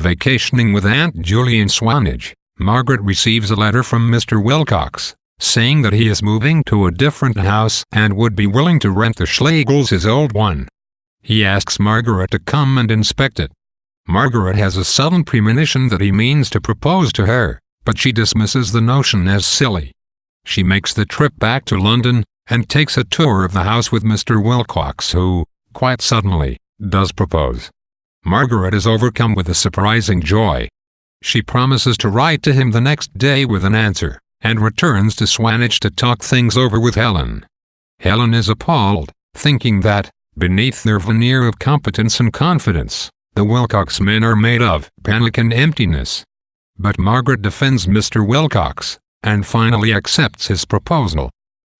vacationing with Aunt Julie in Swanage, Margaret receives a letter from Mr. Wilcox, saying that he is moving to a different house and would be willing to rent the Schlegels his old one. He asks Margaret to come and inspect it. Margaret has a sudden premonition that he means to propose to her, but she dismisses the notion as silly. She makes the trip back to London, and takes a tour of the house with Mr. Wilcox, who, quite suddenly, does propose. Margaret is overcome with a surprising joy. She promises to write to him the next day with an answer, and returns to Swanage to talk things over with Helen. Helen is appalled, thinking that, beneath their veneer of competence and confidence, the Wilcox men are made of panic and emptiness. But Margaret defends Mr. Wilcox, and finally accepts his proposal.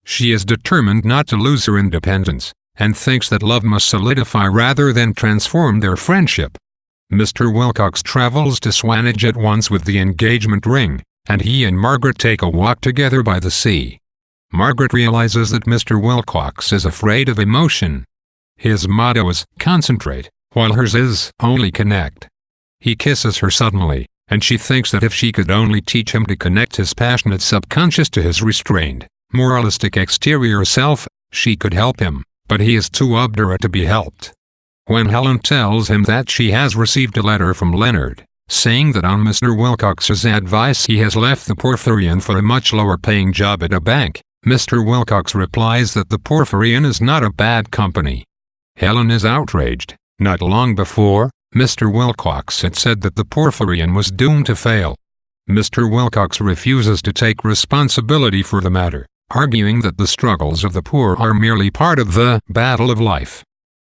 She is determined not to lose her independence, and thinks that love must solidify rather than transform their friendship. Mr. Wilcox travels to Swanage at once with the engagement ring, and he and Margaret take a walk together by the sea. Margaret realizes that Mr. Wilcox is afraid of emotion. His motto is concentrate, while hers is only connect. He kisses her suddenly, and she thinks that if she could only teach him to connect his passionate subconscious to his restrained, moralistic exterior self, she could help him, but he is too obdurate to be helped. When Helen tells him that she has received a letter from Leonard, saying that on Mr. Wilcox's advice he has left the Porphyrion for a much lower-paying job at a bank, Mr. Wilcox replies that the Porphyrion is not a bad company. Helen is outraged. Not long before, Mr. Wilcox had said that the Porphyrion was doomed to fail. Mr. Wilcox refuses to take responsibility for the matter, arguing that the struggles of the poor are merely part of the battle of life.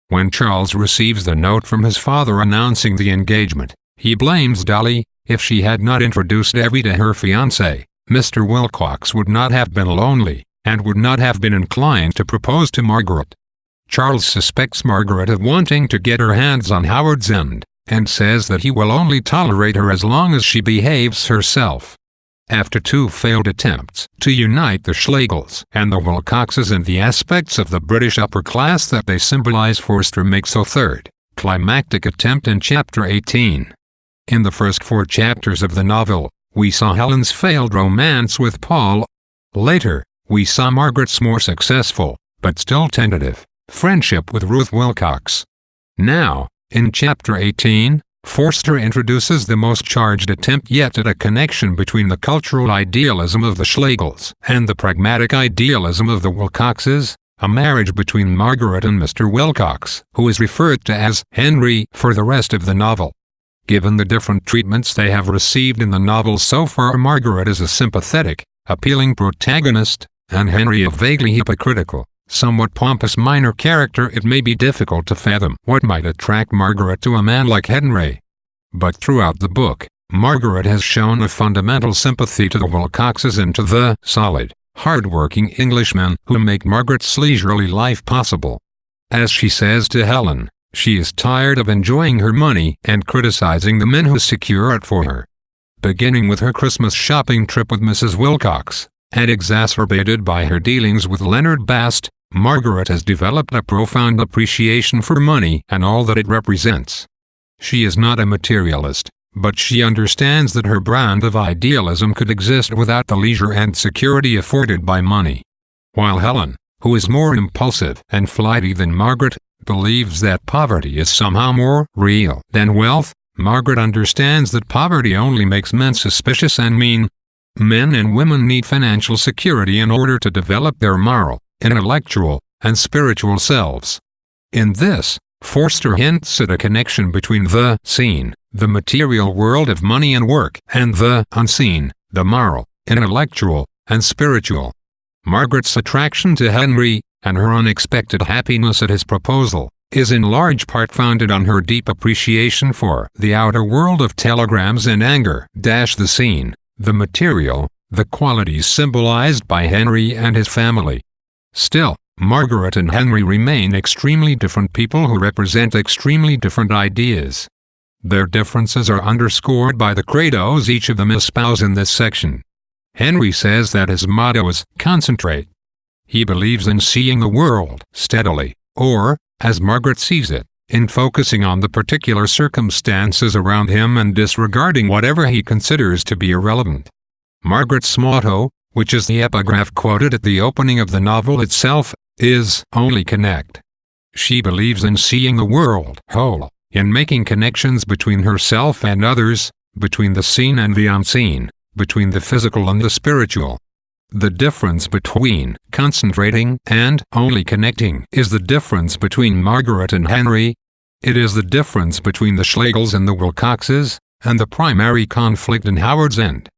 When Charles receives the note from his father announcing the engagement, he blames Dolly. If she had not introduced Evie to her fiancé, Mr. Wilcox would not have been lonely, and would not have been inclined to propose to Margaret. Charles suspects Margaret of wanting to get her hands on Howard's end, and says that he will only tolerate her as long as she behaves herself. After two failed attempts to unite the Schlegels and the Wilcoxes in the aspects of the British upper class that they symbolize, Forster makes a third, climactic attempt in Chapter 18. In the first 4 chapters of the novel, we saw Helen's failed romance with Paul. Later, we saw Margaret's more successful, but still tentative, friendship with Ruth Wilcox. Now, in Chapter 18, Forster introduces the most charged attempt yet at a connection between the cultural idealism of the Schlegels and the pragmatic idealism of the Wilcoxes, a marriage between Margaret and Mr. Wilcox, who is referred to as Henry for the rest of the novel. Given the different treatments they have received in the novel so far, Margaret is a sympathetic, appealing protagonist, and Henry a vaguely hypocritical, somewhat pompous minor character. It may be difficult to fathom what might attract Margaret to a man like Henry. But throughout the book, Margaret has shown a fundamental sympathy to the Wilcoxes and to the solid, hard-working Englishmen who make Margaret's leisurely life possible. As she says to Helen, she is tired of enjoying her money and criticizing the men who secure it for her. Beginning with her Christmas shopping trip with Mrs. Wilcox, and exacerbated by her dealings with Leonard Bast, Margaret has developed a profound appreciation for money and all that it represents. She is not a materialist, but she understands that her brand of idealism could exist without the leisure and security afforded by money. While Helen, who is more impulsive and flighty than Margaret, believes that poverty is somehow more real than wealth, Margaret understands that poverty only makes men suspicious and mean. Men and women need financial security in order to develop their moral, intellectual, and spiritual selves. In this, Forster hints at a connection between the seen, the material world of money and work, and the unseen, the moral, intellectual, and spiritual. Margaret's attraction to Henry, and her unexpected happiness at his proposal, is in large part founded on her deep appreciation for the outer world of telegrams and anger. The scene, the material, the qualities symbolized by Henry and his family. Still, Margaret and Henry remain extremely different people who represent extremely different ideas. Their differences are underscored by the credos each of them espouse in this section. Henry says that his motto is concentrate. He believes in seeing the world steadily, or, as Margaret sees it, in focusing on the particular circumstances around him and disregarding whatever he considers to be irrelevant. Margaret's motto, which is the epigraph quoted at the opening of the novel itself, is "Only connect." She believes in seeing the world whole, in making connections between herself and others, between the seen and the unseen, between the physical and the spiritual. The difference between concentrating and only connecting is the difference between Margaret and Henry. It is the difference between the Schlegels and the Wilcoxes, and the primary conflict in Howard's End.